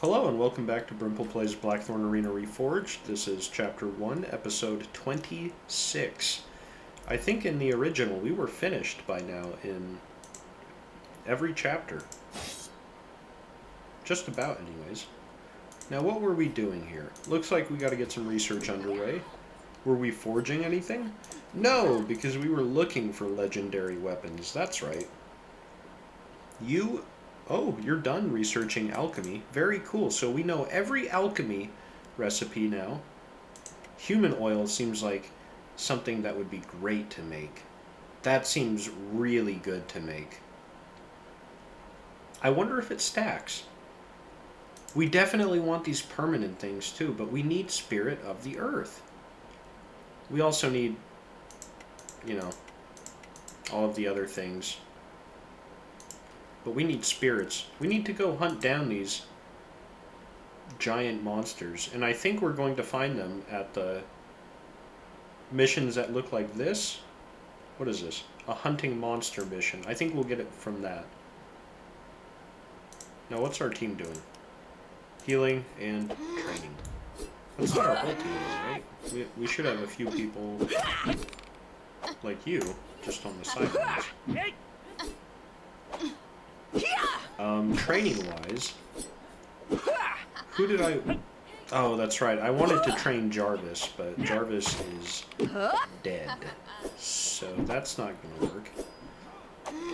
Hello and welcome back to Brimple Plays Blackthorn Arena Reforged. This is Chapter 1, Episode 26. I think in the original we were finished by now in every chapter. Just about, anyways. Now what were we doing here? Looks like we gotta get some research underway. Were we forging anything? No, because we were looking for legendary weapons. That's right. Oh, you're done researching alchemy. Very cool. So we know every alchemy recipe now. Human oil seems like something that would be great to make. That seems really good to make. I wonder if it stacks. We definitely want these permanent things too, but we need Spirit of the Earth. We also need, all of the other things. But we need spirits. We need to go hunt down these giant monsters. And I think we're going to find them at the missions that look like this. What is this? A hunting monster mission. I think we'll get it from that. Now, what's our team doing? Healing and training. That's what our whole team is, right? We should have a few people like you just on the sidelines. Training-wise, who did I... Oh, that's right. I wanted to train Jarvis, but Jarvis is dead. So that's not going to work.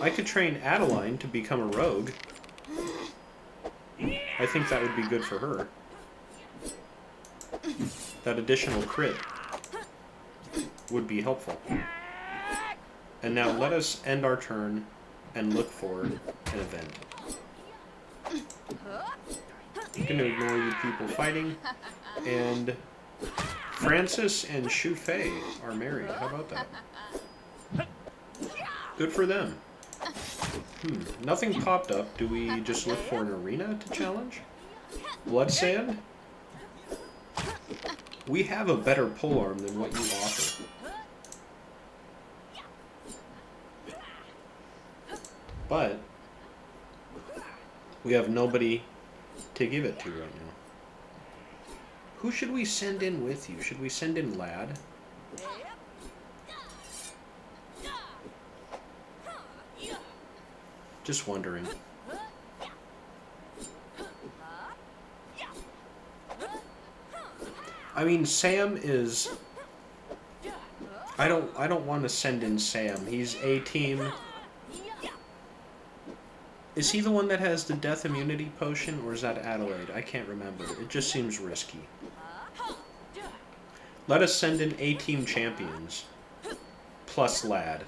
I could train Adeline to become a rogue. I think that would be good for her. That additional crit would be helpful. And now let us end our turn and look for an event. I'm going to ignore you people fighting. And Francis and Shu-Fei are married. How about that? Good for them. Nothing popped up. Do we just look for an arena to challenge? Bloodsand? We have a better polearm than what you offer. But we have nobody to give it to right now. Who should we send in with you? Should we send in Lad? Just wondering. I mean, Sam is... I don't want to send in Sam. He's A-team. Is he the one that has the death immunity potion, or is that Adelaide? I can't remember. It just seems risky. Let us send in A-team champions. Plus Lad.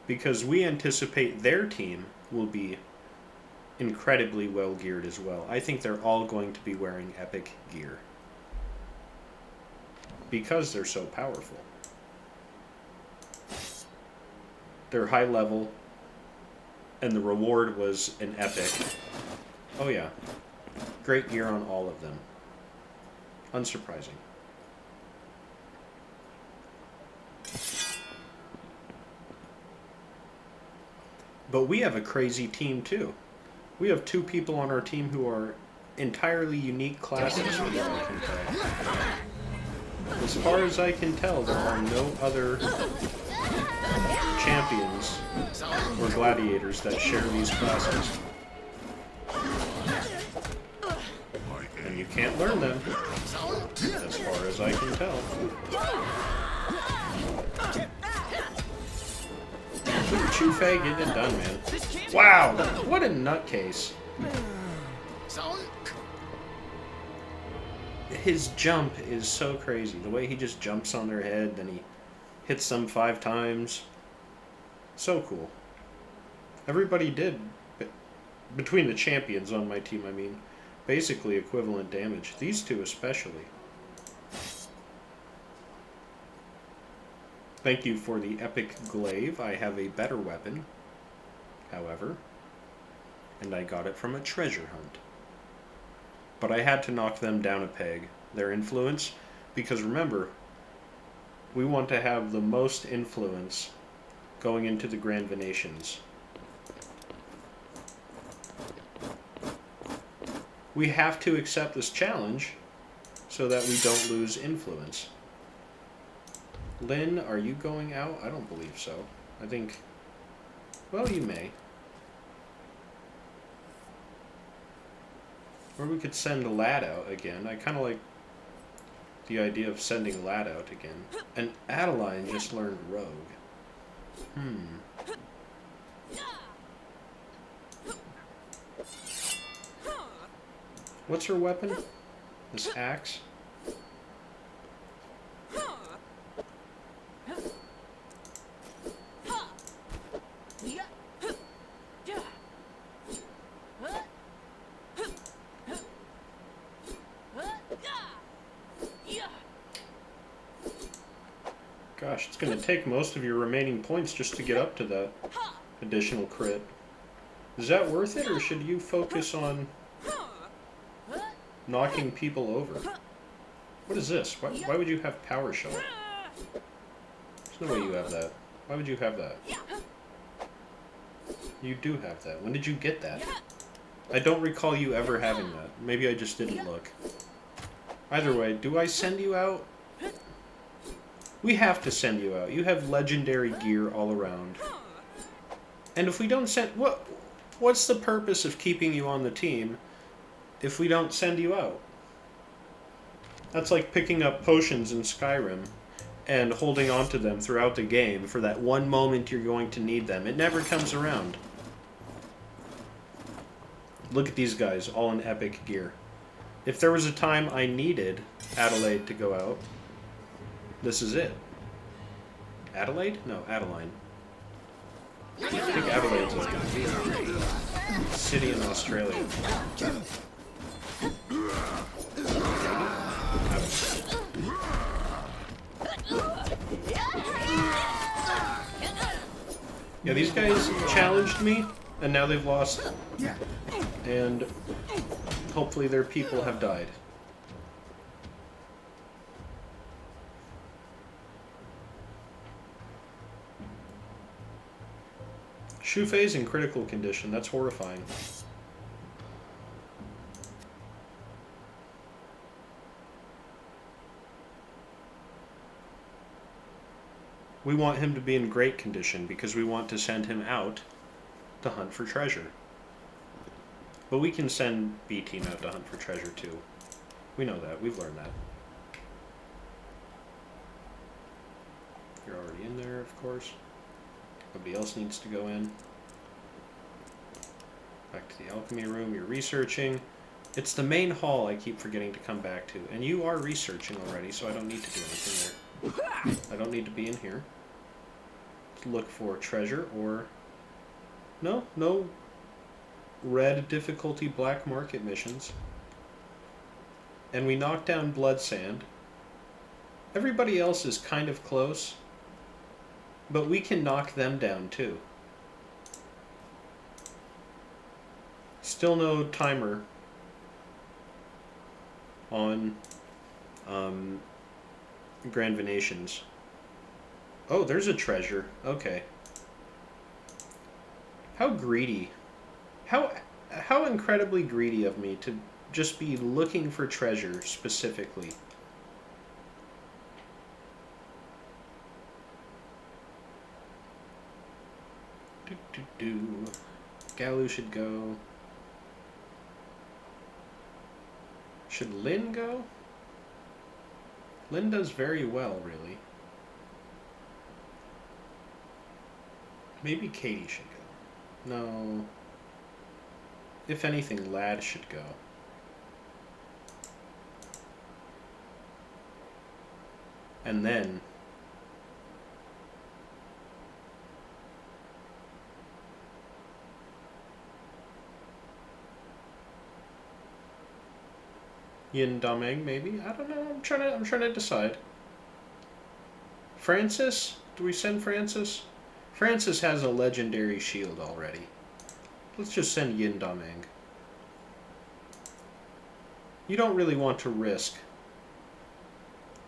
Because we anticipate their team will be incredibly well geared as well. I think they're all going to be wearing epic gear. Because they're so powerful. They're high level, and the reward was an epic. Oh yeah. Great gear on all of them. Unsurprising. But we have a crazy team too. We have 2 people on our team who are entirely unique classes, as far as I can tell, there are no other champions or gladiators that share these classes. And you can't learn them, as far as I can tell. Shu-Fei, get it done, man. Wow, what a nutcase. His jump is so crazy. The way he just jumps on their head, then he hits them 5 times. So cool. Everybody did, between the champions on my team, I mean, basically equivalent damage. These 2 especially. Thank you for the epic glaive. I have a better weapon, however, and I got it from a treasure hunt. But I had to knock them down a peg, their influence, because remember, we want to have the most influence going into the Grand Venations. We have to accept this challenge so that we don't lose influence. Lynn, are you going out? I don't believe so. I think... Well, you may. Or we could send Lad out again. I kind of like the idea of sending Lad out again. And Adeline just learned Rogue. What's her weapon? This axe? Gosh, it's going to take most of your remaining points just to get up to that additional crit. Is that worth it, or should you focus on knocking people over? What is this? Why would you have power shell? There's no way you have that. Why would you have that? You do have that. When did you get that? I don't recall you ever having that. Maybe I just didn't look. Either way, do I send you out? We have to send you out. You have legendary gear all around. And if we don't send... What's the purpose of keeping you on the team if we don't send you out? That's like picking up potions in Skyrim and holding on to them throughout the game for that one moment you're going to need them. It never comes around. Look at these guys, all in epic gear. If there was a time I needed Adelaide to go out, this is it. Adelaide? No, Adeline. I think Adelaide's a city in Australia. Yeah, these guys challenged me, and now they've lost. And hopefully their people have died. Shufei's in critical condition. That's horrifying. We want him to be in great condition because we want to send him out to hunt for treasure. But we can send B-Team out to hunt for treasure too. We know that. We've learned that. You're already in there, of course. Nobody else needs to go in. Back to the alchemy room. You're researching. It's the main hall I keep forgetting to come back to. And you are researching already, so I don't need to do anything there. I don't need to be in here. To look for treasure or... No red difficulty black market missions. And we knocked down Blood Sand. Everybody else is kind of close. But we can knock them down too. Still no timer on Grand Venations. Oh, there's a treasure. Okay. How greedy. How incredibly greedy of me to just be looking for treasure specifically. Galu should go. Should Lynn go? Lynn does very well, really. Maybe Katie should go. No. If anything, Lad should go. And then... Yin Dameng, maybe? I don't know. I'm trying to decide. Francis? Do we send Francis? Francis has a legendary shield already. Let's just send Yin Dameng. You don't really want to risk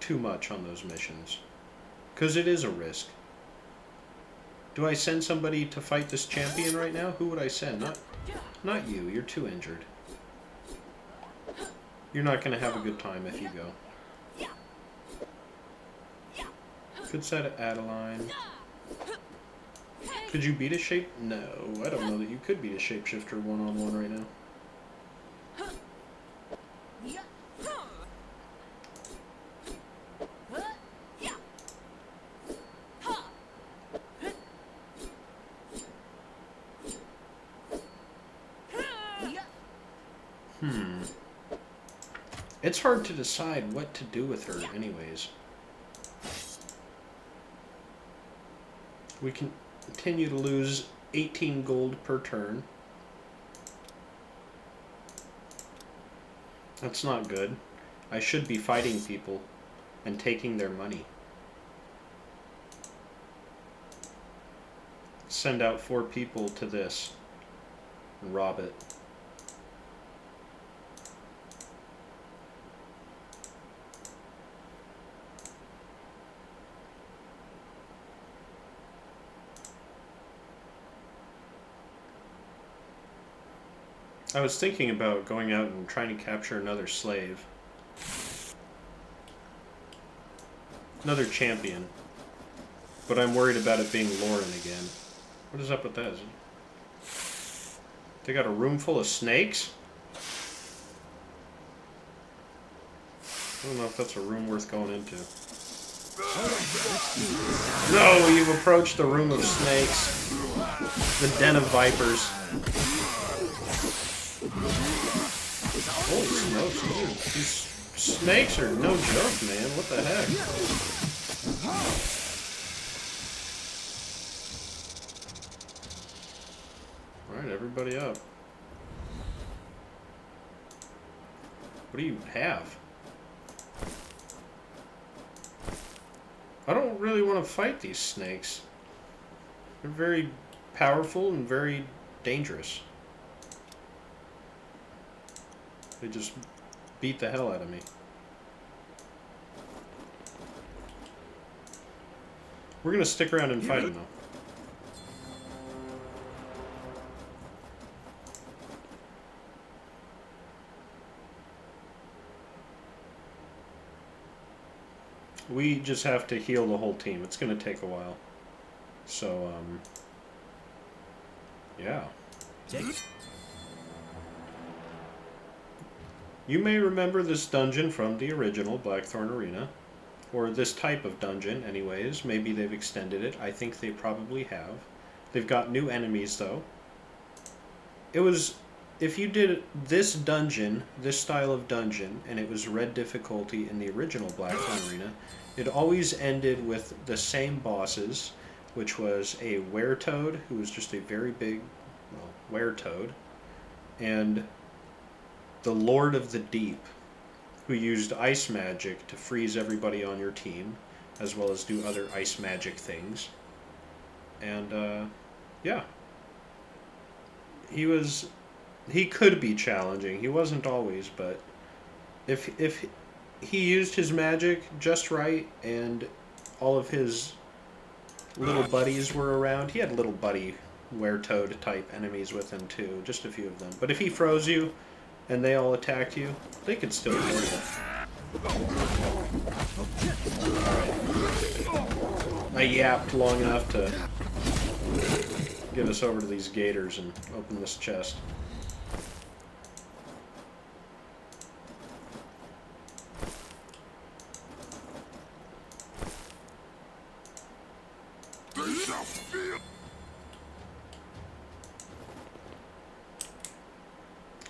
too much on those missions. Because it is a risk. Do I send somebody to fight this champion right now? Who would I send? Not you. You're too injured. You're not going to have a good time if you go. Good set of Adeline. Could you beat a shape? No, I don't know that you could beat a shapeshifter one-on-one right now. It's hard to decide what to do with her anyways. We can continue to lose 18 gold per turn. That's not good. I should be fighting people and taking their money. Send out 4 people to this and rob it. I was thinking about going out and trying to capture another slave. Another champion. But I'm worried about it being Lauren again. What is up with that? They got a room full of snakes? I don't know if that's a room worth going into. No, you've approached the room of snakes. The den of vipers. Holy smokes, dude. These snakes are no joke, man. What the heck? Alright, everybody up. What do you have? I don't really want to fight these snakes. They're very powerful and very dangerous. They just beat the hell out of me. We're gonna stick around and fight them, though. We just have to heal the whole team. It's gonna take a while. So, yeah. You may remember this dungeon from the original Blackthorn Arena. Or this type of dungeon, anyways. Maybe they've extended it. I think they probably have. They've got new enemies, though. It was... If you did this dungeon, this style of dungeon, and it was red difficulty in the original Blackthorn Arena, it always ended with the same bosses, which was a weretoad, who was just a very big, well, weretoad, and the Lord of the Deep, who used ice magic to freeze everybody on your team, as well as do other ice magic things. And, yeah. He could be challenging. He wasn't always, but if he used his magic just right and all of his little buddies were around, he had little buddy weretoad type enemies with him too, just a few of them. But if he froze you and they all attacked you, they could still kill you. I yapped long enough to get us over to these gators and open this chest.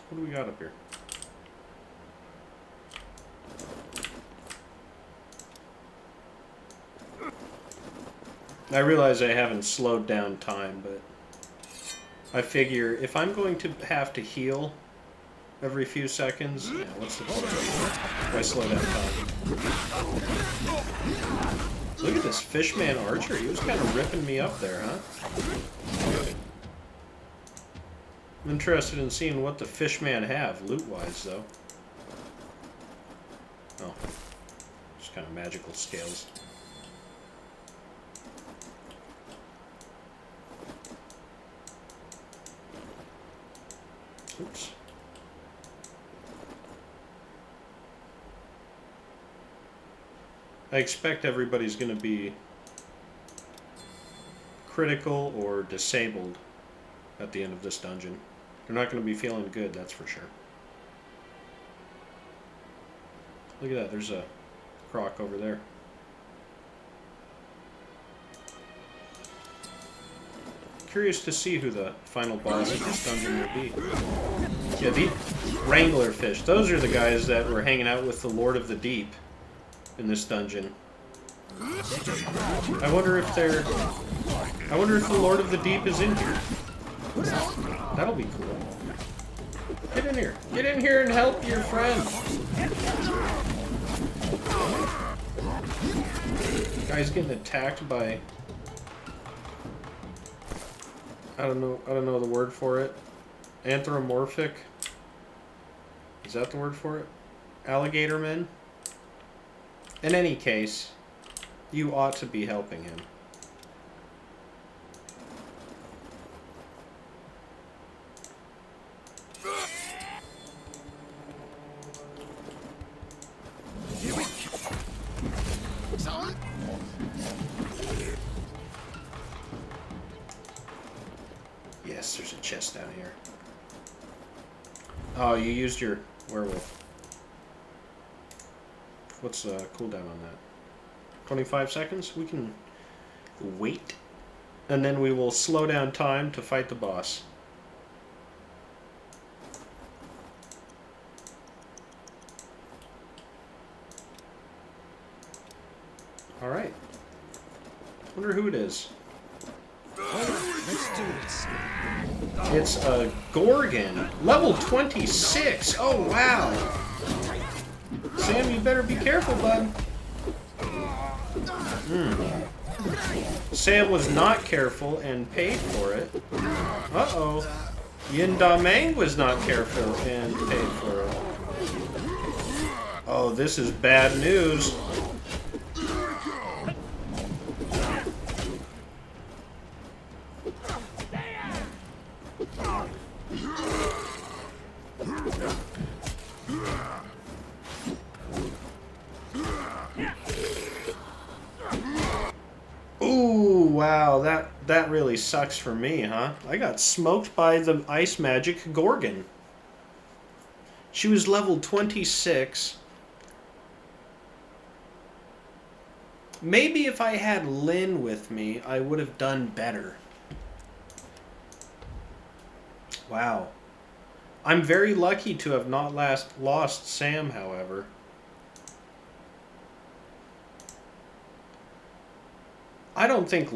What do we got up here? I realize I haven't slowed down time, but I figure if I'm going to have to heal every few seconds, yeah, what's the point? Why slow down time? Look at this Fishman Archer. He was kind of ripping me up there, huh? I'm interested in seeing what the Fishman have, loot-wise, though. Oh. Just kind of magical scales. Oops. I expect everybody's going to be critical or disabled at the end of this dungeon. They're not going to be feeling good, that's for sure. Look at that, there's a croc over there. Curious to see who the final boss of this dungeon will be. Yeah, the Wrangler fish. Those are the guys that were hanging out with the Lord of the Deep in this dungeon. I wonder if the Lord of the Deep is in here. That'll be cool. Get in here. Get in here and help your friend. Guy's getting attacked by... I don't know the word for it. Anthropomorphic. Is that the word for it? Alligator men? In any case, you ought to be helping him. Yes, there's a chest down here. Oh, you used your werewolf. What's the cooldown on that? 25 seconds? We can wait. And then we will slow down time to fight the boss. Alright. Wonder who it is. Let's do this. It's a Gorgon. Level 26. Oh, wow. Sam, you better be careful, bud. Sam was not careful and paid for it. Uh-oh. Yin Da Meng was not careful and paid for it. Oh, this is bad news. Ooh, wow, that really sucks for me, huh? I got smoked by the ice magic Gorgon. She was level 26. Maybe if I had Lynn with me, I would have done better. Wow. I'm very lucky to have not lost Sam, however. I don't think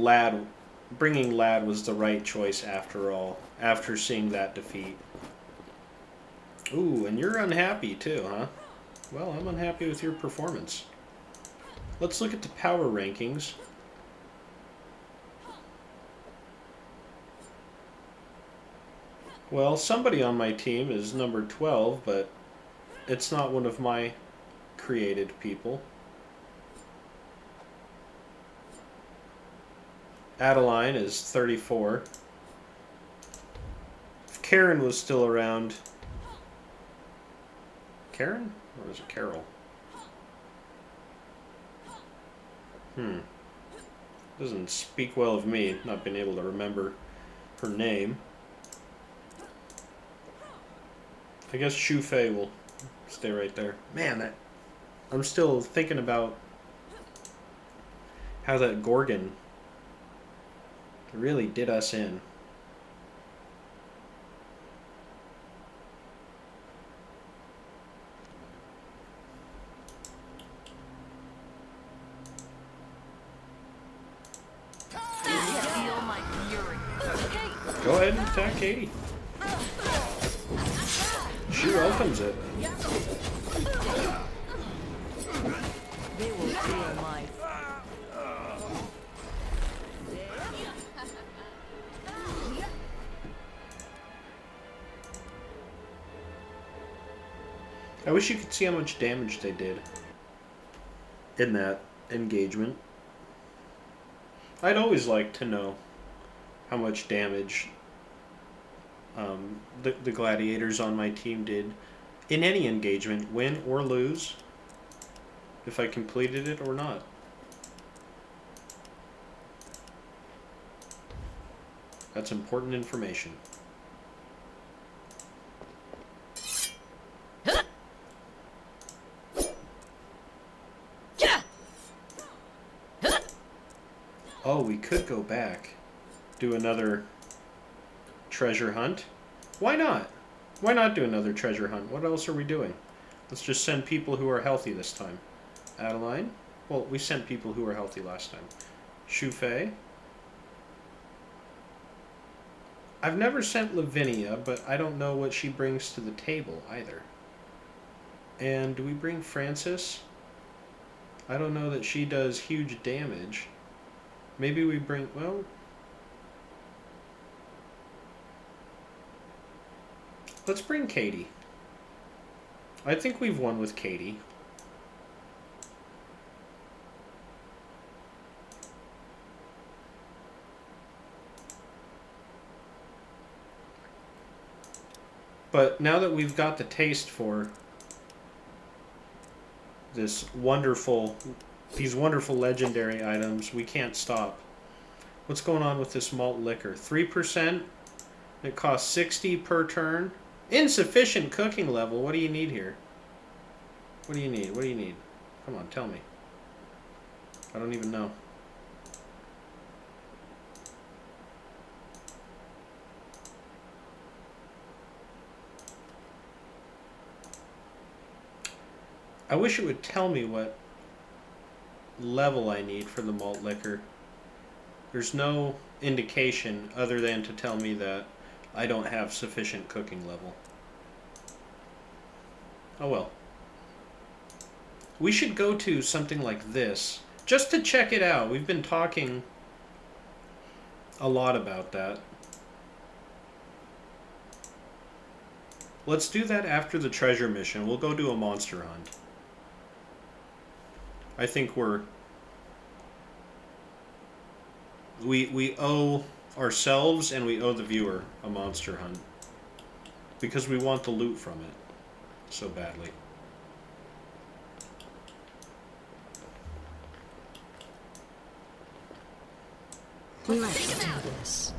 bringing Lad was the right choice after all, after seeing that defeat. Ooh, and you're unhappy too, huh? Well, I'm unhappy with your performance. Let's look at the power rankings. Well, somebody on my team is number 12, but it's not one of my created people. Adeline is 34. If Karen was still around... Karen? Or is it Carol? Doesn't speak well of me, not being able to remember her name. I guess Shu Fei will stay right there. Man, I'm still thinking about how that Gorgon really did us in. Go ahead and attack Katie. She welcomes it. They will feel my... I wish you could see how much damage they did in that engagement. I'd always like to know how much damage the gladiators on my team did in any engagement, win or lose. if I completed it or not. That's important information. Oh, we could go back. Do another treasure hunt. Why not? Why not do another treasure hunt? What else are we doing? Let's just send people who are healthy this time. Adeline? Well, we sent people who were healthy last time. Shufei? I've never sent Lavinia, but I don't know what she brings to the table either. And do we bring Francis? I don't know that she does huge damage. Maybe we bring... well... let's bring Katie. I think we've won with Katie. But now that we've got the taste for these wonderful legendary items, we can't stop. What's going on with this malt liquor? 3%. It costs 60 per turn. Insufficient cooking level. What do you need here? What do you need? What do you need? Come on, tell me. I don't even know. I wish it would tell me what level I need for the malt liquor. There's no indication other than to tell me that I don't have sufficient cooking level. Oh well. We should go to something like this just to check it out. We've been talking a lot about that. Let's do that after the treasure mission. We'll go do a monster hunt. I think we owe ourselves and we owe the viewer a monster hunt because we want the loot from it so badly. Let's do this.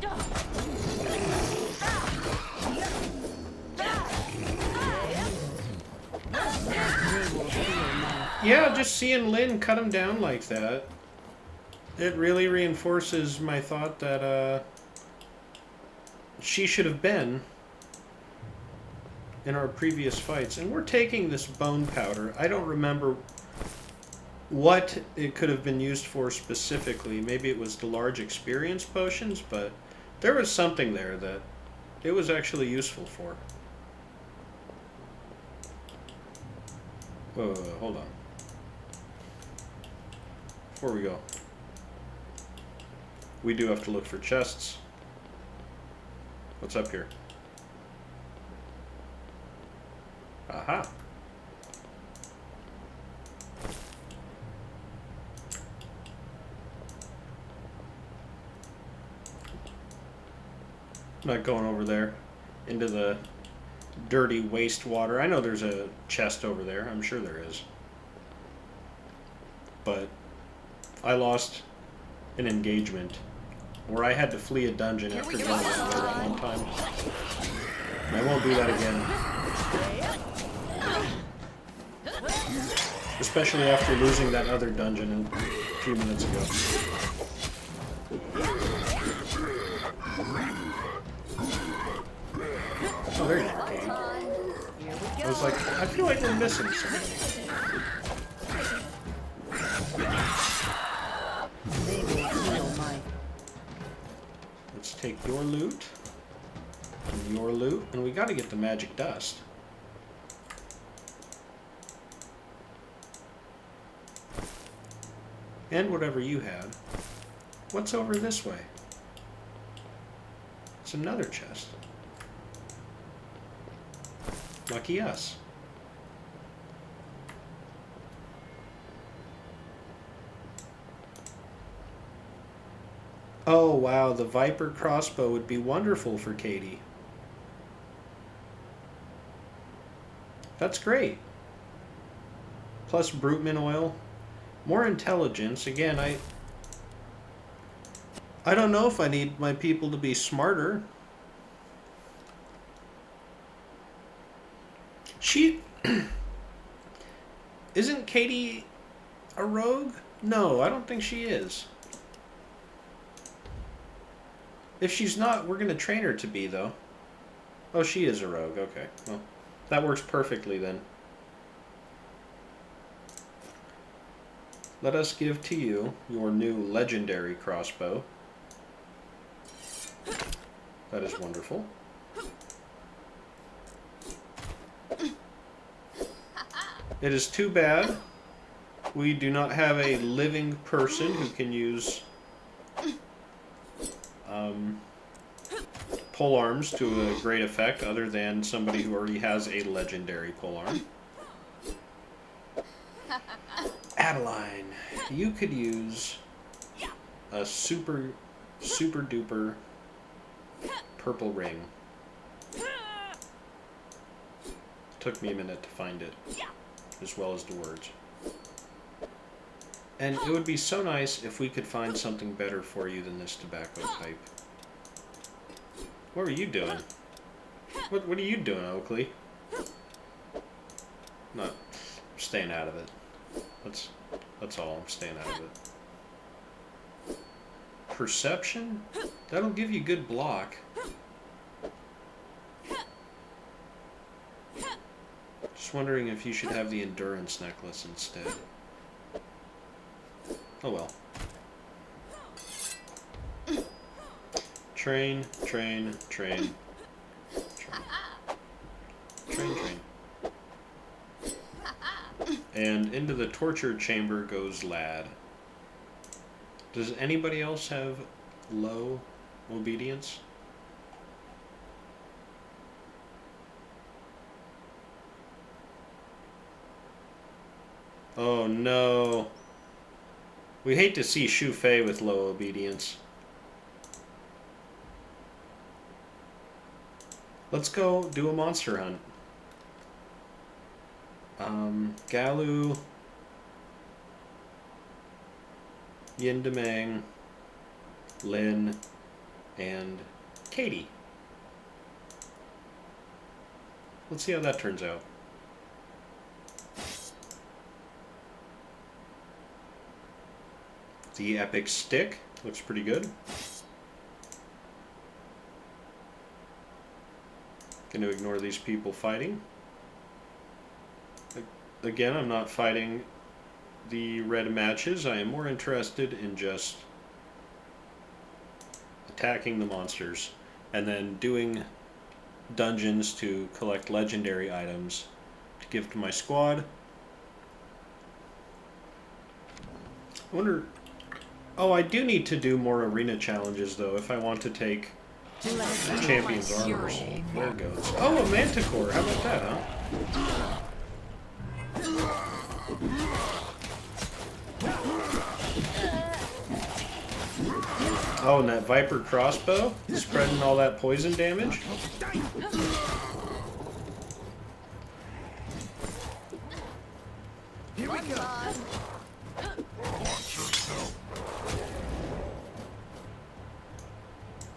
Yeah, just seeing Lynn cut him down like that, it really reinforces my thought that she should have been in our previous fights. And we're taking this bone powder. I don't remember what it could have been used for specifically. Maybe it was the large experience potions, but there was something there that it was actually useful for. Whoa, hold on. Before we go, we do have to look for chests. What's up here? Aha. I'm not going over there into the dirty wastewater. I know there's a chest over there. I'm sure there is. But I lost an engagement where I had to flee a dungeon after going that way that one time. And I won't do that again. Especially after losing that other dungeon a few minutes ago. Oh, there you are, Katie. I was like, I feel like we're missing something. Let's take your loot and your loot, and we got to get the magic dust. And whatever you had. What's over this way? It's another chest. Lucky us. Oh wow, the Viper crossbow would be wonderful for Katie. That's great. plus Bruteman oil. More intelligence. Again, I don't know if I need my people to be smarter. She... Isn't Katie a rogue? No, I don't think she is. If she's not, we're going to train her to be, though. Oh, she is a rogue. Okay. Well, that works perfectly, then. Let us give to you your new legendary crossbow. That is wonderful. It is too bad we do not have a living person who can use pole arms to a great effect other than somebody who already has a legendary pole arm. Adeline, you could use a super duper purple ring. Took me a minute to find it, as well as the words. And it would be so nice if we could find something better for you than this tobacco pipe. What are you doing? What are you doing, Oakley? No, I'm staying out of it. That's all. I'm staying out of it. Perception? That'll give you good block. Just wondering if you should have the endurance necklace instead. Oh well. Train, train, train. Train, train. And into the torture chamber goes Lad. Does anybody else have low obedience? Oh no. We hate to see Shu Fei with low obedience. Let's go do a monster hunt. Galu, Yin Demang, Lin, and Katie. Let's see how that turns out. The epic stick looks pretty good. Gonna ignore these people fighting. Again, I'm not fighting the red matches. I am more interested in just attacking the monsters and then doing dungeons to collect legendary items to give to my squad. I wonder... Oh, I do need to do more arena challenges, though, if I want to take Champion's Armors. There it goes. Oh, a Manticore! How about that, huh? Oh, and that Viper crossbow? Spreading all that poison damage? Here we go.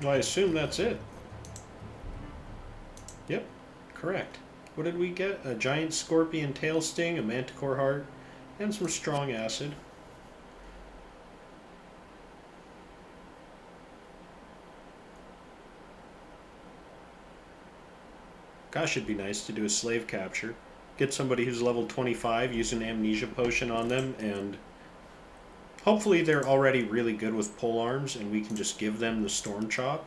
Well, I assume that's it. Yep, correct. What did we get? A giant scorpion tail sting, a manticore heart, and some strong acid. Gosh, it'd be nice to do a slave capture. Get somebody who's level 25, use an amnesia potion on them, and hopefully they're already really good with pole arms and we can just give them the storm chop.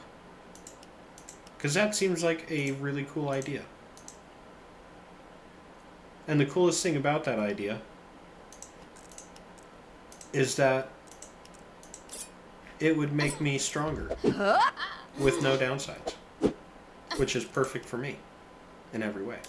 Because that seems like a really cool idea. And the coolest thing about that idea is that it would make me stronger with no downsides, which is perfect for me in every way.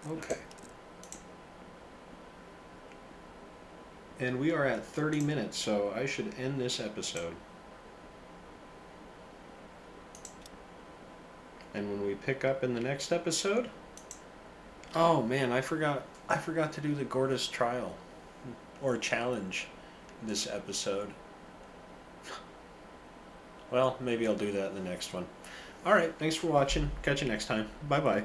Okay. And we are at 30 minutes, so I should end this episode. And when we pick up in the next episode... Oh man, I forgot to do the Gortus trial. Or challenge this episode. Well, maybe I'll do that in the next one. Alright, thanks for watching. Catch you next time. Bye-bye.